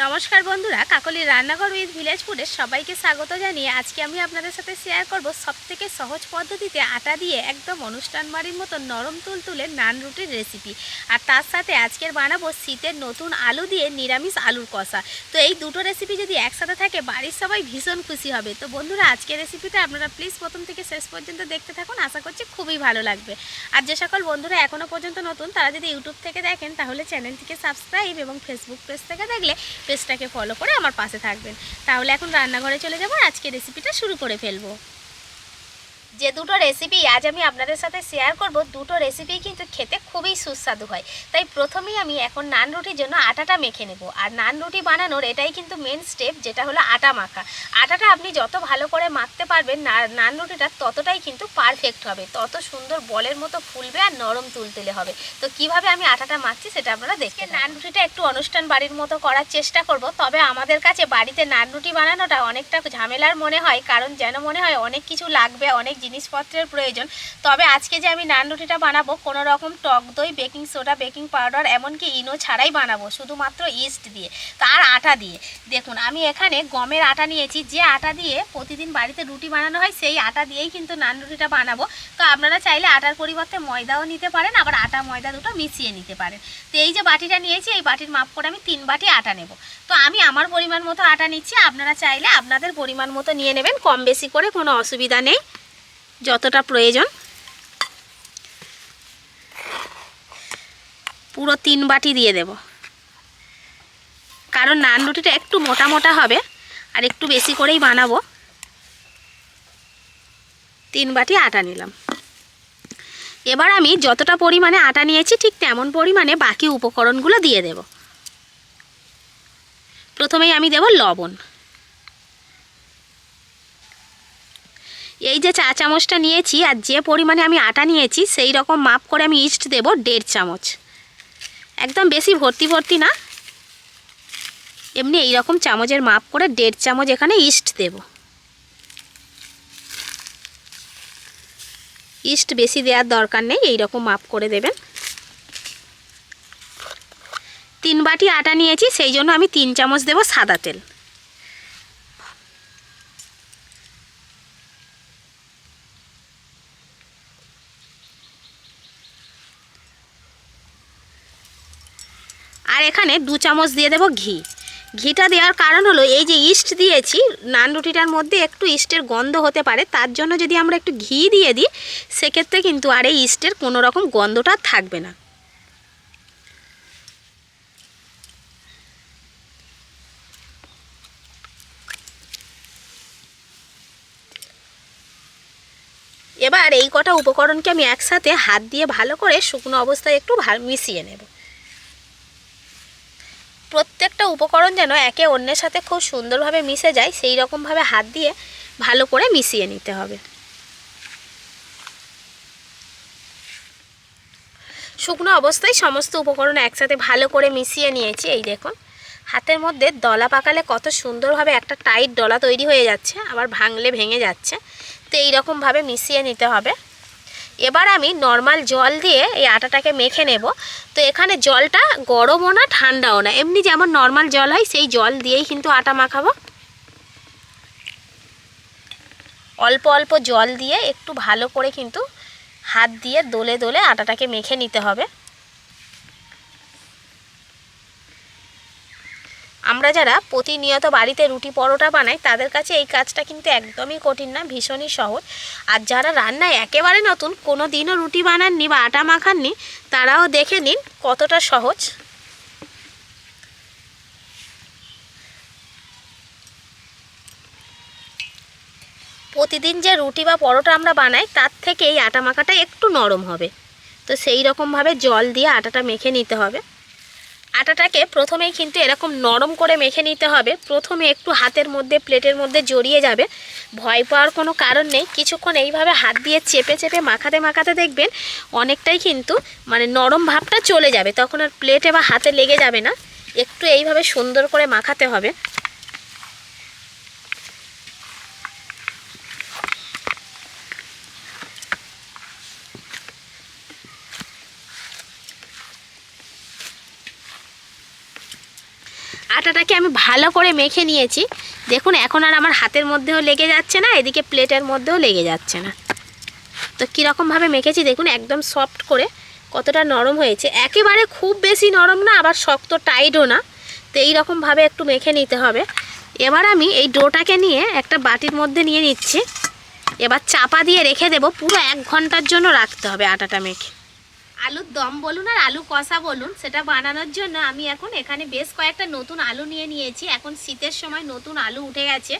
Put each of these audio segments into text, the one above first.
নমস্কার বন্ধুরা, কাকলির রান্নাঘর উইথ ভিলেজ ফুডে সবাইকে স্বাগত জানিয়ে আজকে আমি আপনাদের সাথে শেয়ার করব সবথেকে সহজ পদ্ধতিতে আটা দিয়ে একদম অনুষ্ঠান বাড়ির মতো নরম তুলতুলে নান রুটির রেসিপি। আর তার সাথে আজকের বানাবো শীতের নতুন আলু দিয়ে নিরামিষ আলুর কষা। তো এই দুটো রেসিপি যদি একসাথে থাকে বাড়ির সবাই ভীষণ খুশি হবে। তো বন্ধুরা, আজকের রেসিপিটা আপনারা প্লিজ প্রথম থেকে শেষ পর্যন্ত দেখতে থাকুন, আশা করছি খুবই ভালো লাগবে। আর যে সকল বন্ধুরা এখনও পর্যন্ত নতুন তারা যদি ইউটিউব থেকে দেখেন তাহলে চ্যানেলটিকে সাবস্ক্রাইব এবং ফেসবুক পেজ থেকে দেখলে পেজটাকে ফলো করে আমার পাশে থাকবেন। তাহলে এখন রান্নাঘরে চলে যাব, আজকে রেসিপিটা শুরু করে ফেলবো। যে দুটো রেসিপি আজ আমি আপনাদের সাথে শেয়ার করব, দুটো রেসিপি কিন্তু খেতে খুবই সুস্বাদু হয়। তাই প্রথমেই আমি এখন নান রুটির জন্য আটাটা মেখে নেব। আর নান রুটি বানানোর এটাই কিন্তু মেন স্টেপ, যেটা হলো আটা মাখা। আটাটা আপনি যত ভালো করে মাখতে পারবেন নান রুটিটা ততটাই কিন্তু পারফেক্ট হবে, তত সুন্দর বলের মতো ফুলবে আর নরম তুলতুলে হবে। তো কিভাবে আমি আটাটা মাখছি সেটা আপনারা দেখে নান রুটিটা একটু অনুষ্ঠান বাড়ির মতো করার চেষ্টা করব। তবে আমাদের কাছে বাড়িতে নান রুটি বানানোটা অনেকটা ঝামেলার মনে হয়, কারণ যেন মনে হয় অনেক কিছু লাগবে, অনেক জিনিসপত্রের প্রয়োজন। তবে আজকে যে আমি নান রুটিটা বানাবো কোনো রকম টক দই, বেকিং সোডা, বেকিং পাউডার এমনকি ইনো ছাড়াই বানাবো, শুধুমাত্র ইস্ট দিয়ে তার আটা দিয়ে। দেখুন আমি এখানে গমের আটা নিয়েছি, যে আটা দিয়ে প্রতিদিন বাড়িতে রুটি বানানো হয় সেই আটা দিয়েই কিন্তু নান রুটিটা বানাবো। তো আপনারা চাইলে আটার পরিবর্তে ময়দাও নিতে পারেন, আবার আটা ময়দা দুটো মিশিয়ে নিতে পারেন। তো এই যে বাটিটা নিয়েছি, এই বাটির মাপ করে আমি 3 বাটি আটা নেব। তো আমি আমার পরিমাণ মতো আটা নিচ্ছি, আপনারা চাইলে আপনাদের পরিমাণ মতো নিয়ে নেবেন, কম বেশি করে কোনো অসুবিধা নেই, যতটা প্রয়োজন। পুরো 3 বাটি দিয়ে দেব, কারণ নান রুটিটা একটু মোটা মোটা হবে আর একটু বেশি করেই বানাবো। 3 বাটি আটা নিলাম। এবার আমি যতটা পরিমাণে আটা নিয়েছি ঠিক তেমন পরিমাণে বাকি উপকরণগুলো দিয়ে দেব। প্রথমেই আমি দেব লবণ। এই যে চা চামচটা নিয়েছি আর যে পরিমাণে আমি আটা নিয়েছি সেই রকম মাপ করে আমি ইস্ট দেব 1.5 চামচ। একদম বেশি ভর্তি ভর্তি না, এমনি এই রকম চামচের মাপ করে 1.5 চামচ এখানে ইস্ট দেব। ইস্ট বেশি দেওয়ার দরকার নেই, এই রকম মাপ করে দেবেন। 3 বাটি আটা নিয়েছি, সেই জন্য আমি 3 চামচ দেব সাদা তেল। আর এখানে 2 চামচ দিয়ে দেব ঘি। ঘিটা দেওয়ার কারণ হলো এই যে ইস্ট দিয়েছি, নান রুটিটার মধ্যে একটু ইস্টের গন্ধ হতে পারে, তার জন্য যদি আমরা একটু ঘি দিয়ে দিই সেক্ষেত্রে কিন্তু আর এই ইস্টের কোনো রকম গন্ধটা থাকবে না। এবার এই কটা উপকরণকে আমি একসাথে হাত দিয়ে ভালো করে শুকনো অবস্থায় একটু মিশিয়ে নেব। প্রত্যেকটা উপকরণ যেন একে অন্যের সাথে খুব সুন্দরভাবে মিশে যায়, সেই রকমভাবে হাত দিয়ে ভালো করে মিশিয়ে নিতে হবে। শুকনো অবস্থায় সমস্ত উপকরণ একসাথে ভালো করে মিশিয়ে নিয়েছি। এই দেখুন হাতের মধ্যে দলা পাকালে কত সুন্দরভাবে একটা টাইট দলা তৈরি হয়ে যাচ্ছে, আবার ভাঙলে ভেঙে যাচ্ছে। তো এইরকমভাবে মিশিয়ে নিতে হবে। এবার আমি নর্মাল জল দিয়ে এই আটাটাকে মেখে নেব। তো এখানে জলটা গরমও না ঠান্ডাও না, এমনি যেমন নর্মাল জল হয় সেই জল দিয়েই কিন্তু আটা মাখাবো। অল্প অল্প জল দিয়ে একটু ভালো করে কিন্তু হাত দিয়ে দোলে দোলে আটাটাকে মেখে নিতে হবে। আমরা যারা প্রতিনিয়ত বাড়িতে রুটি পরোটা বানাই তাদের কাছে এই কাজটা কিন্তু একদমই কঠিন না, ভীষণই সহজ। আর যারা রান্নায় একেবারে নতুন, কোনো দিনও রুটি বানাননি বা আটা মাখাননি, তারাও দেখে নিন কতটা সহজ। প্রতিদিন যে রুটি বা পরোটা আমরা বানাই তার থেকে এই আটা মাখাটা একটু নরম হবে। তো সেই রকমভাবে জল দিয়ে আটাটা মেখে নিতে হবে। আটাটাকে প্রথমেই কিন্তু এরকম নরম করে মেখে নিতে হবে। প্রথমে একটু হাতের মধ্যে প্লেটের মধ্যে জড়িয়ে যাবে, ভয় পাওয়ার কোনো কারণ নেই। কিছুক্ষণ এইভাবে হাত দিয়ে চেপে চেপে মাখাতে মাখাতে দেখবেন অনেকটাই কিন্তু নরম ভাবটা চলে যাবে, তখন আর প্লেটে বা হাতে লেগে যাবে না। একটু এইভাবে সুন্দর করে মাখাতে হবে। আর আটাটাকে আমি ভালো করে মেখে নিয়েছি। দেখুন এখন আর আমার হাতের মধ্যেও লেগে যাচ্ছে না, এদিকে প্লেটের মধ্যেও লেগে যাচ্ছে না। তো কীরকমভাবে মেখেছি দেখুন, একদম সফট করে কতটা নরম হয়েছে। একেবারে খুব বেশি নরম না, আবার শক্ত টাইটও না। তো এইরকমভাবে একটু মেখে নিতে হবে। এবার আমি এই ডোটাকে নিয়ে একটা বাটির মধ্যে নিয়ে নিচ্ছি। এবার চাপা দিয়ে রেখে দেব, পুরো 1 ঘন্টার জন্য রাখতে হবে আটাটা মেখে। আলুর দম বলুন আর আলু কষা বলুন, সেটা বানানোর জন্য আমি এখন এখানে বেশ কয়েকটা নতুন আলু নিয়ে নিয়েছি। এখন শীতের সময় নতুন আলু উঠে গেছে।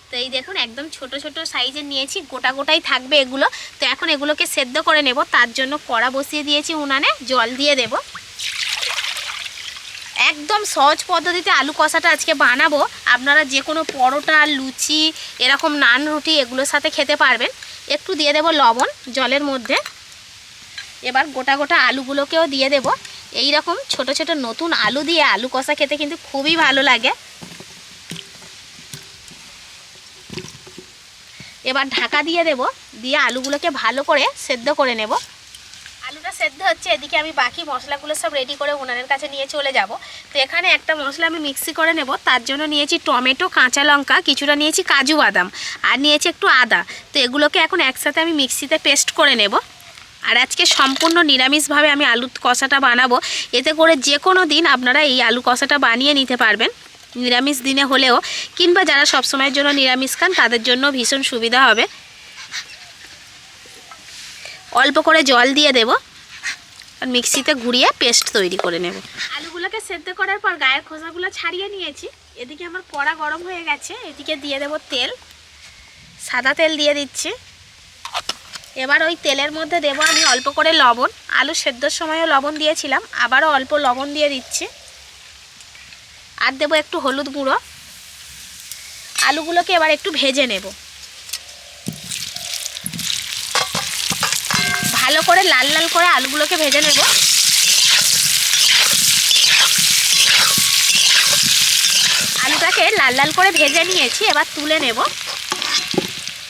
তো এই দেখুন একদম ছোট ছোট সাইজের নিয়েছি, গোটা গোটাই থাকবে এগুলো। তো এখন এগুলোকে সেদ্ধ করে নেব। তার জন্য কড়া বসিয়ে দিয়েছি উনানে, জল দিয়ে দেব। একদম সহজ পদ্ধতিতে আলু কষাটা আজকে বানাবো। আপনারা যে কোনো পরোটা, লুচি, এরকম নান, রুটি এগুলোর সাথে খেতে পারবেন। একটু দিয়ে দেব লবণ জলের মধ্যে। এবার গোটা গোটা আলুগুলোকেও দিয়ে দেব। এই রকম ছোট ছোট নতুন আলু দিয়ে আলু কষা খেতে কিন্তু খুবই ভালো লাগে। এবার ঢাকা দিয়ে দেব, দিয়ে আলুগুলোকে ভালো করে সেদ্ধ করে নেব। আলুটা সেদ্ধ হচ্ছে, এদিকে আমি বাকি মশলাগুলো সব রেডি করে উনানের কাছে নিয়ে চলে যাব। তো এখানে একটা মশলা আমি মিক্সি করে নেব। তার জন্য নিয়েছি টমেটো, কাঁচা লঙ্কা, কিছুটা নিয়েছি কাজু বাদাম, আর নিয়েছি একটু আদা। তো এগুলোকে এখন একসাথে আমি মিক্সিতে পেস্ট করে নেব। আর আজকে সম্পূর্ণ নিরামিষভাবে আমি আলু কষাটা বানাবো। এতে করে যে কোনো দিন আপনারা এই আলু কষাটা বানিয়ে নিতে পারবেন, নিরামিষ দিনে হলেও, কিংবা যারা সবসময়ের জন্য নিরামিষ খান তাদের জন্য ভীষণ সুবিধা হবে। অল্প করে জল দিয়ে দেব আর মিক্সিতে ঘুরিয়ে পেস্ট তৈরি করে নেব। আলুগুলোকে সেদ্ধ করার পর গায়ের খোসাগুলো ছাড়িয়ে নিয়েছি। এদিকে আমার কড়া গরম হয়ে গেছে, এদিকে দিয়ে দেব তেল। সাদা তেল দিয়ে দিচ্ছি। এবার ওই তেলের মধ্যে দেব আমি অল্প করে লবণ। আলু সেদ্ধর সময়ও লবণ দিয়েছিলাম, আবারও অল্প লবণ দিয়ে দিচ্ছি। আর দেব একটু হলুদ গুঁড়ো। আলুগুলোকে এবার একটু ভেজে নেব, ভালো করে লাল লাল করে আলুগুলোকে ভেজে নেব। আলুটাকে লাল লাল করে ভেজে নিয়েছি, এবার তুলে নেব।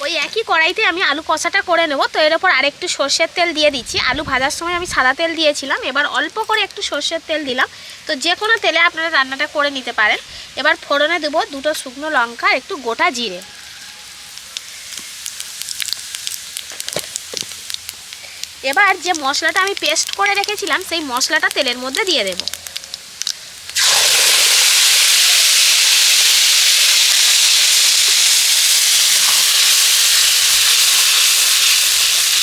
ওই একই কড়াইতে আমি আলু কষাটা করে নেব। তো এর ওপর আরেকটু সর্ষের তেল দিয়ে দিচ্ছি। আলু ভাজার সময় আমি সাদা তেল দিয়েছিলাম, এবার অল্প করে একটু সর্ষের তেল দিলাম। তো যে কোনো তেলে আপনারা রান্নাটা করে নিতে পারেন। এবার ফোড়নে দেবো 2টো শুকনো লঙ্কা, একটু গোটা জিরে। এবার যে মশলাটা আমি পেস্ট করে রেখেছিলাম সেই মশলাটা তেলের মধ্যে দিয়ে দেব।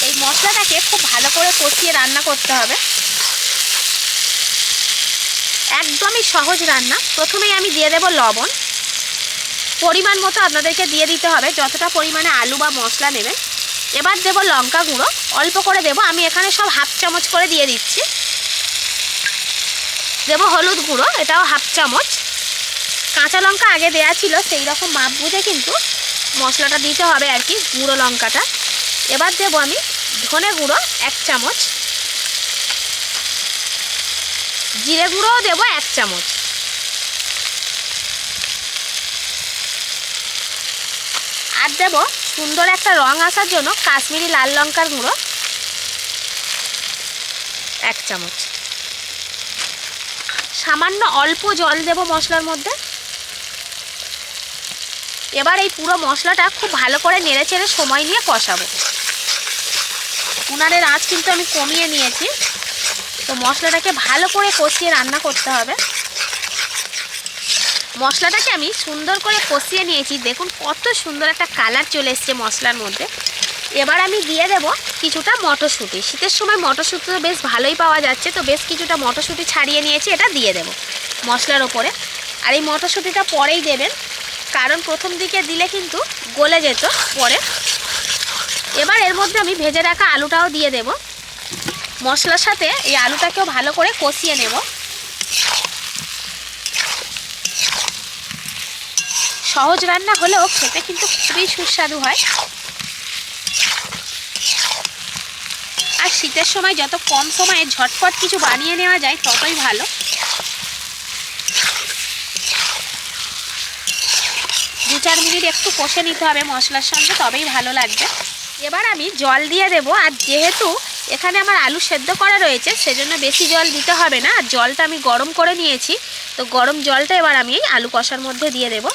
এই মশলাটাকে খুব ভালো করে কষিয়ে রান্না করতে হবে। একদমই সহজ রান্না। প্রথমেই আমি দিয়ে দেব লবণ, পরিমাণ মতো আপনাদেরকে দিয়ে দিতে হবে যতটা পরিমাণে আলু বা মশলা নেবেন। এবার দেব লঙ্কা গুঁড়ো, অল্প করে দেব, আমি এখানে সব হাফ চামচ করে দিয়ে দিচ্ছি। দেব হলুদ গুঁড়ো, এটাও হাফ চামচ। কাঁচা লঙ্কা আগে দেয়া ছিল, সেই রকম মাপ বুঝে কিন্তু মশলাটা দিতে হবে আর কি, গুঁড়ো লঙ্কাটা। এবার দেব আমি ধনে গুঁড়ো 1 চামচ, জিরে গুঁড়োও দেব 1 চামচ। আর দেব সুন্দর একটা রং আসার জন্য কাশ্মীরি লাল লঙ্কার গুঁড়ো 1 চামচ। সামান্য অল্প জল দেব মশলার মধ্যে। এবার এই পুরো মশলাটা খুব ভালো করে নেড়েচেড়ে সময় নিয়ে কষাবো। উনানের আঁচ কিন্তু আমি কমিয়ে নিয়েছি। তো মশলাটাকে ভালো করে কষিয়ে রান্না করতে হবে। মশলাটাকে আমি সুন্দর করে কষিয়ে নিয়েছি। দেখুন কত সুন্দর একটা কালার চলে এসছে মশলার মধ্যে। এবার আমি দিয়ে দেব কিছুটা মটরশুঁটি। শীতের সময় মটরশুঁটি তো বেশ ভালোই পাওয়া যাচ্ছে, তো বেশ কিছুটা মটরশুঁটি ছাড়িয়ে নিয়েছি, এটা দিয়ে দেব মশলার ওপরে। আর এই মটরশুঁটিটা পরেই দেবেন, কারণ প্রথম দিকে দিলে কিন্তু গলে যেত পরে। এবার এর মধ্যে আমি ভেজে রাখা আলুটাও দিয়ে দেব। মশলার সাথে এই আলুটাকেও ভালো করে কষিয়ে নেব। সহজ রান্না হলেও খেতে কিন্তু খুবই সুস্বাদু হয়। আর শীতের সময় যত কম সময়ে ঝটপট কিছু বানিয়ে নেওয়া যায় ততই ভালো। 2-4 মিনিট একটু কষে নিতে হবে মশলার সঙ্গে, তবেই ভালো লাগবে। এবার আমি জল দিয়ে দেব। আর যেহেতু এখানে আমার আলু সেদ্ধ করা রয়েছে সেজন্য বেশি জল দিতে হবে না। আর জলটা আমি গরম করে নিয়েছি, তো গরম জলটা এবার আমি এই আলু কষার মধ্যে দিয়ে দেব।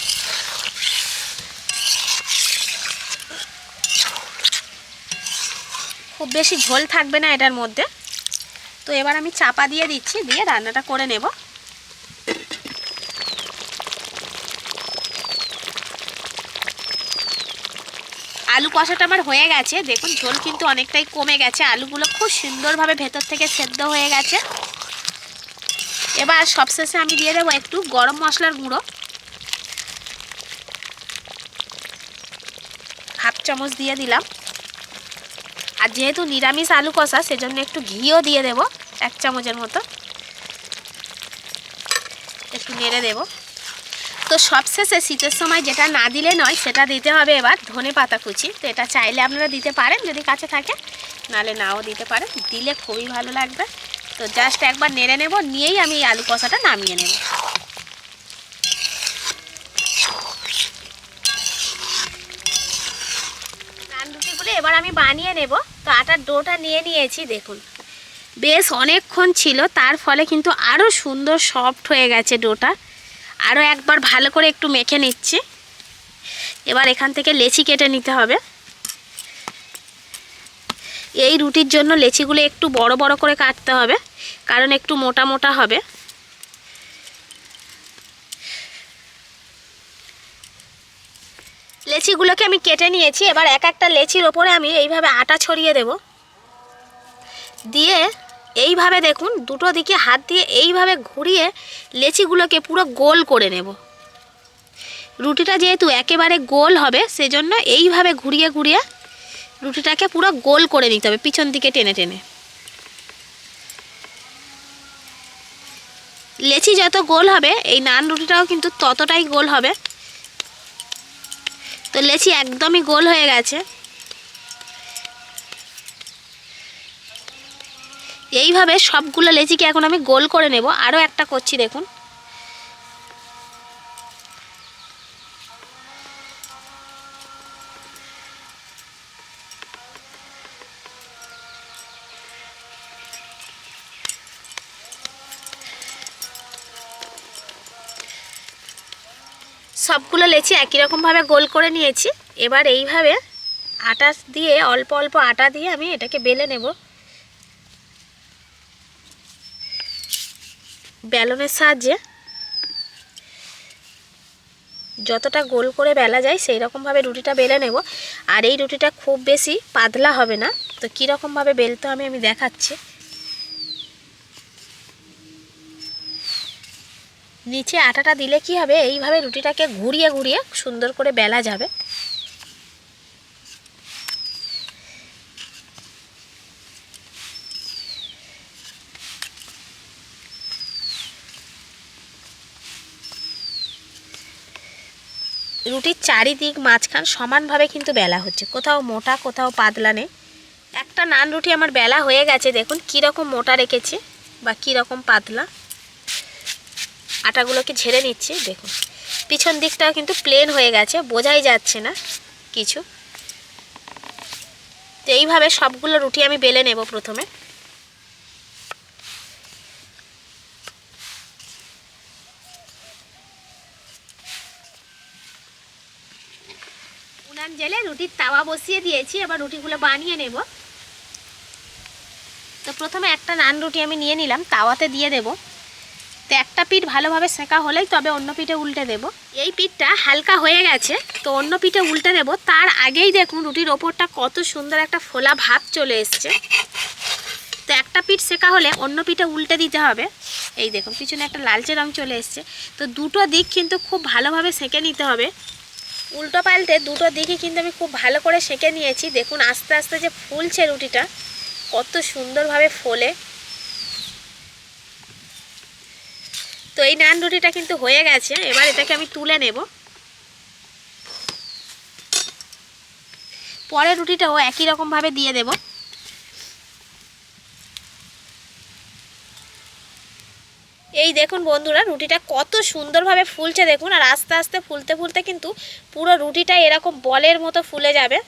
খুব বেশি ঝোল থাকবে না এটার মধ্যে। তো এবার আমি চাপা দিয়ে দিচ্ছি, দিয়ে রান্নাটা করে নেব। আলু কষাটা আমার হয়ে গেছে, দেখুন ঝোল কিন্তু অনেকটাই কমে গেছে, আলুগুলো খুব সুন্দরভাবে ভেতর থেকে সেদ্ধ হয়ে গেছে। এবার সবশেষে আমি দিয়ে দেবো একটু গরম মশলার গুঁড়ো, হাফ চামচ দিয়ে দিলাম। আর যেহেতু নিরামিষ আলু কষা সেজন্য একটু ঘিও দিয়ে দেব 1 চামচের মতো, একটু নেড়ে দেব। তো সবশেষে শীতের সময় যেটা না দিলে নয় সেটা দিতে হবে এবার ধনে পাতা কুচি। তো এটা চাইলে আপনারা দিতে পারেন যদি কাছে থাকে, নালে নাও দিতে পারেন, দিলে খুবই ভালো লাগবে। তো জাস্ট একবার নেড়ে নেব, নিয়েই আমি এই আলু কষাটা নামিয়ে নেব। নান রুটিগুলো এবার আমি বানিয়ে নেব। তো আটার ডোটা নিয়ে নিয়েছি, দেখুন বেশ অনেকক্ষণ ছিল, তার ফলে কিন্তু আরও সুন্দর সফট হয়ে গেছে ডোটা। আরও একবার ভালো করে একটু মেখে নিচ্ছি। এবার এখান থেকে লেচি কেটে নিতে হবে। এই রুটির জন্য লেচিগুলো একটু বড় বড় করে কাটতে হবে, কারণ একটু মোটা মোটা হবে। লেচিগুলোকে আমি কেটে নিয়েছি। এবার এক একটা লেচির ওপরে আমি এইভাবে আটা ছড়িয়ে দেব, দিয়ে এইভাবে দেখুন দুটো দিকে হাত দিয়ে এইভাবে ঘুরিয়ে লেচিগুলোকে পুরো গোল করে নেব। রুটিটা যেহেতু একেবারে গোল হবে সেজন্য এইভাবে ঘুরিয়ে ঘুরিয়ে রুটিটাকে পুরো গোল করে নিতে হবে, পিছন দিকে টেনে টেনে। লেচি যত গোল হবে এই নান রুটিটাও কিন্তু ততটাই গোল হবে। তো লেচি একদমই গোল হয়ে গেছে। এইভাবে সবগুলো লেচিকে এখন আমি গোল করে নেব। আরও একটা করছি, দেখুন সবগুলো লেচি একই রকমভাবে গোল করে নিয়েছি। এবার এইভাবে আটা দিয়ে অল্প অল্প আটা দিয়ে আমি এটাকে বেলে নেব। বেলনের সাহায্যে যতটা গোল করে বেলা যায় সেই রকমভাবে রুটিটা বেলে নেব। আর এই রুটিটা খুব বেশি পাতলা হবে না। তো কীরকমভাবে বেলতে হবে আমি দেখাচ্ছি। নিচে আটাটা দিলে কি হবে, এইভাবে রুটিটাকে ঘুরিয়ে ঘুরিয়ে সুন্দর করে বেলা যাবে। রুটির চারিদিক মাঝখান সমানভাবে কিন্তু বেলা হচ্ছে, কোথাও মোটা কোথাও পাতলা নেই। একটা নান রুটি আমার বেলা হয়ে গেছে, দেখুন কীরকম মোটা রেখেছি বা কীরকম পাতলা। আটাগুলোকে ঝেড়ে নিচ্ছি, দেখুন পিছন দিকটাও কিন্তু প্লেন হয়ে গেছে, বোঝাই যাচ্ছে না কিছু। তো এইভাবে সবগুলো রুটি আমি বেলে নেব প্রথমে। উনান জেলে রুটির তাওয়া বসিয়ে দিয়েছি, এবার রুটিগুলো বানিয়ে নেব। তো প্রথমে একটা নান রুটি আমি নিয়ে নিলাম, তাওয়াতে দিয়ে দেব। তো একটা পিঠ ভালোভাবে সেঁকা হলেই তবে অন্য পিঠে উল্টে দেব। এই পিঠটা হালকা হয়ে গেছে, তো অন্য পিঠে উল্টে দেব। তার আগেই দেখুন রুটির ওপরটা কত সুন্দর একটা ফোলা ভাব চলে এসছে। তো একটা পিঠ সেঁকা হলে অন্য পিঠে উল্টে দিতে হবে। এই দেখুন পিছনে একটা লালচে রং চলে এসছে। তো দুটো দিক কিন্তু খুব ভালোভাবে সেঁকে নিতে হবে। উল্টো পাল্টে দুটো দিকই কিন্তু আমি খুব ভালো করে সেঁকে নিয়েছি। দেখুন আস্তে আস্তে যে ফুলছে রুটিটা, কত সুন্দরভাবে ফোলে। তো এই নান রুটিটা কিন্তু হয়ে গেছে। এবার এটাকে আমি তুলে নেব। পরের রুটিটাও একই রকমভাবে দিয়ে দেব। এই দেখুন বন্ধুরা রুটিটা কত সুন্দরভাবে ফুলছে দেখুন। আর আস্তে আস্তে ফুলতে ফুলতে কিন্তু পুরো রুটিটা এরকম বলের মতো ফুলে যাবে।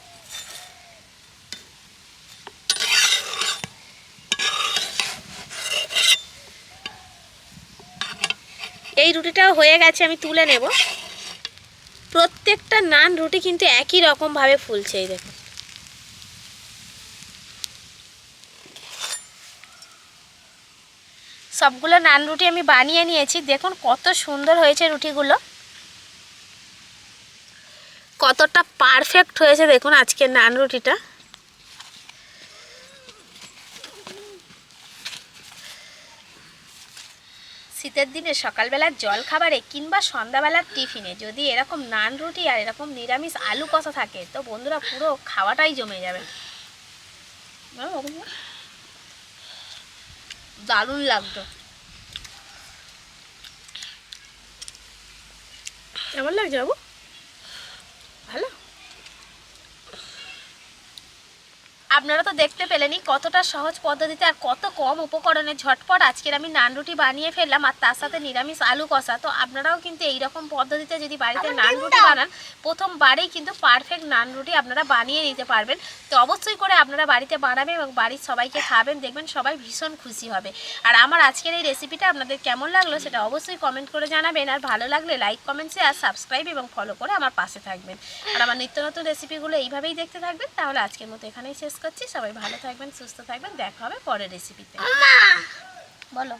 এই রুটিটাও হয়ে গেছে, আমি তুলে নেব। প্রত্যেকটা নান রুটি কিন্তু একই রকমভাবে ফুলছে, এই দেখুন। সবগুলো নান রুটি আমি বানিয়ে নিয়েছি, দেখুন কত সুন্দর হয়েছে রুটিগুলো, কতটা পারফেক্ট হয়েছে দেখুন আজকের নান রুটিটা। শীতের দিনে সকালবেলার জল খাবারে কিংবা সন্ধ্যাবেলার টিফিনে যদি এরকম নান রুটি আর এরকম নিরামিষ আলু কষা থাকে তো বন্ধুরা পুরো খাওয়াটাই জমে যাবে, দারুণ লাগতো। কেমন লাগছে বাবু? ভালো। আপনারা তো দেখতে পেলেনই কতটা সহজ পদ্ধতিতে আর কত কম উপকরণে ঝটপট আজকের আমি নান রুটি বানিয়ে ফেললাম, আর তার সাথে নিরামিষ আলু কষা। তো আপনারাও কিন্তু এই রকম পদ্ধতিতে যদি বাড়িতে নান রুটি বানান, প্রথমবারেই কিন্তু পারফেক্ট নান রুটি আপনারা বানিয়ে নিতে পারবেন। তো অবশ্যই করে আপনারা বাড়িতে বানাবেন এবং বাড়ির সবাইকে খাবেন, দেখবেন সবাই ভীষণ খুশি হবে। আর আমার আজকের এই রেসিপিটা আপনাদের কেমন লাগলো সেটা অবশ্যই কমেন্ট করে জানাবেন, আর ভালো লাগলে লাইক, কমেন্ট, শেয়ার, সাবস্ক্রাইব এবং ফলো করে আমার পাশে থাকবেন। আর আমার নিত্য নতুন রেসিপিগুলো এইভাবেই দেখতে থাকবেন। তাহলে আজকের মতো এখানেই শেষ করছি। সবাই ভালো থাকবেন, সুস্থ থাকবেন, দেখা হবে পরের রেসিপিতে। বলো।